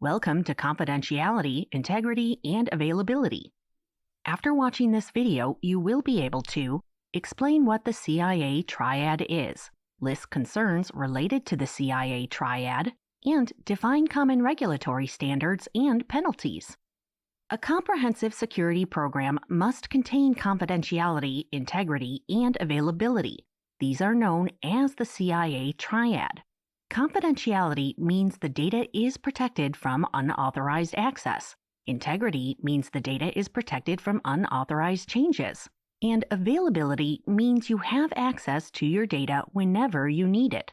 Welcome to Confidentiality, Integrity, and Availability. After watching this video, you will be able to explain what the CIA Triad is, list concerns related to the CIA Triad, and define common regulatory standards and penalties. A comprehensive security program must contain confidentiality, integrity, and availability. These are known as the CIA Triad. Confidentiality means the data is protected from unauthorized access. Integrity means the data is protected from unauthorized changes. And availability means you have access to your data whenever you need it.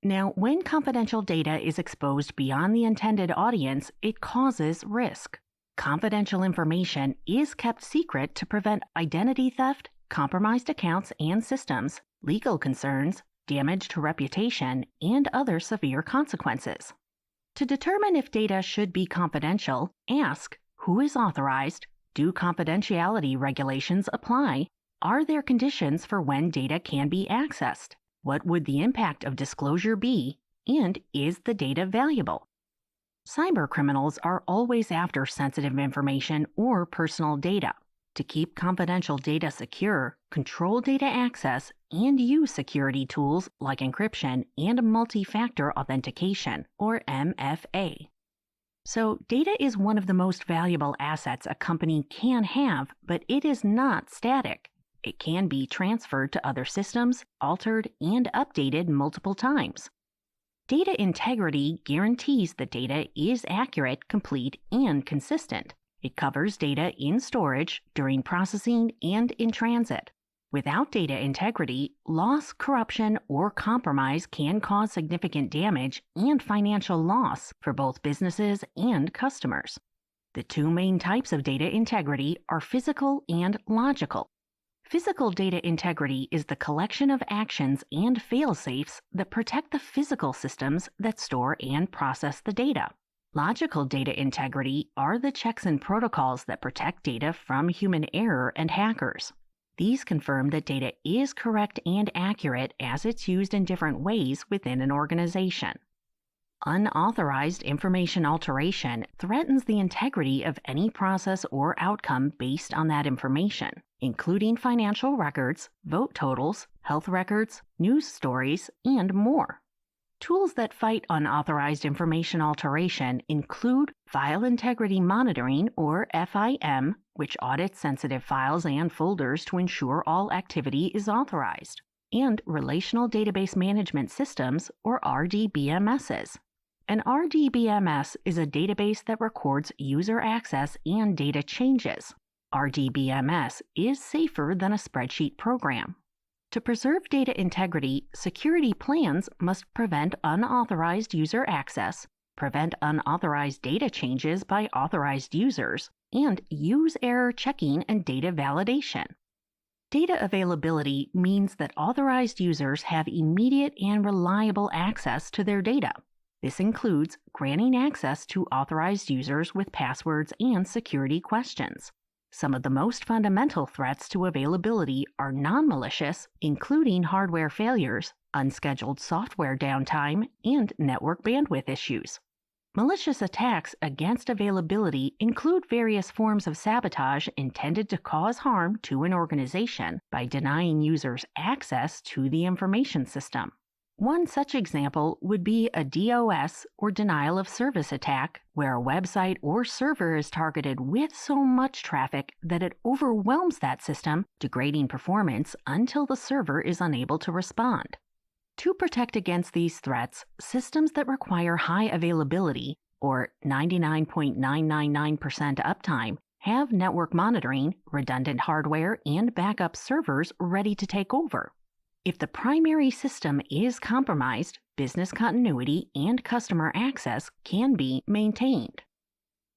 Now, when confidential data is exposed beyond the intended audience, it causes risk. Confidential information is kept secret to prevent identity theft, compromised accounts and systems, legal concerns, damage to reputation, and other severe consequences. To determine if data should be confidential, ask who is authorized, do confidentiality regulations apply, are there conditions for when data can be accessed, what would the impact of disclosure be, and is the data valuable? Cybercriminals are always after sensitive information or personal data. To keep confidential data secure, control data access, and use security tools like encryption and multifactor authentication, or MFA. So, data is one of the most valuable assets a company can have, but it is not static. It can be transferred to other systems, altered, and updated multiple times. Data integrity guarantees the data is accurate, complete, and consistent. It covers data in storage, during processing, and in transit. Without data integrity, loss, corruption, or compromise can cause significant damage and financial loss for both businesses and customers. The two main types of data integrity are physical and logical. Physical data integrity is the collection of actions and fail-safes that protect the physical systems that store and process the data. Logical data integrity are the checks and protocols that protect data from human error and hackers. These confirm that data is correct and accurate as it's used in different ways within an organization. Unauthorized information alteration threatens the integrity of any process or outcome based on that information, including financial records, vote totals, health records, news stories, and more. Tools that fight unauthorized information alteration include File Integrity Monitoring, or FIM, which audits sensitive files and folders to ensure all activity is authorized, and Relational Database Management Systems, or RDBMSs. An RDBMS is a database that records user access and data changes. RDBMS is safer than a spreadsheet program. To preserve data integrity, security plans must prevent unauthorized user access, prevent unauthorized data changes by authorized users, and use error checking and data validation. Data availability means that authorized users have immediate and reliable access to their data. This includes granting access to authorized users with passwords and security questions. Some of the most fundamental threats to availability are non-malicious, including hardware failures, unscheduled software downtime, and network bandwidth issues. Malicious attacks against availability include various forms of sabotage intended to cause harm to an organization by denying users access to the information system. One such example would be a DOS, or denial of service attack, where a website or server is targeted with so much traffic that it overwhelms that system, degrading performance until the server is unable to respond. To protect against these threats, systems that require high availability, or 99.999% uptime, have network monitoring, redundant hardware, and backup servers ready to take over. If the primary system is compromised, business continuity and customer access can be maintained.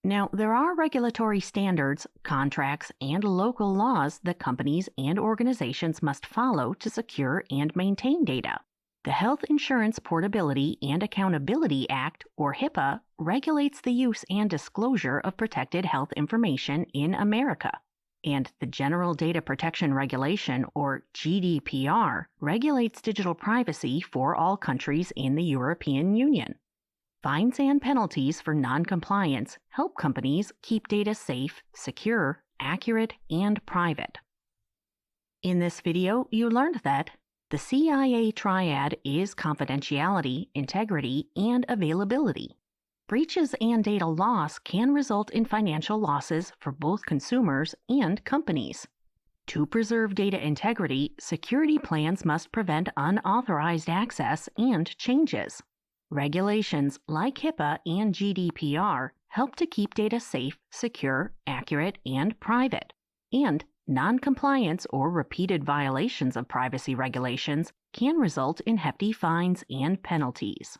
Now, there are regulatory standards, contracts, and local laws that companies and organizations must follow to secure and maintain data. The Health Insurance Portability and Accountability Act, or HIPAA, regulates the use and disclosure of protected health information in America. And the General Data Protection Regulation, or GDPR, regulates digital privacy for all countries in the European Union. Fines and penalties for noncompliance help companies keep data safe, secure, accurate, and private. In this video, you learned that the CIA Triad is confidentiality, integrity, and availability. Breaches and data loss can result in financial losses for both consumers and companies. To preserve data integrity, security plans must prevent unauthorized access and changes. Regulations like HIPAA and GDPR help to keep data safe, secure, accurate, and private. And non-compliance or repeated violations of privacy regulations can result in hefty fines and penalties.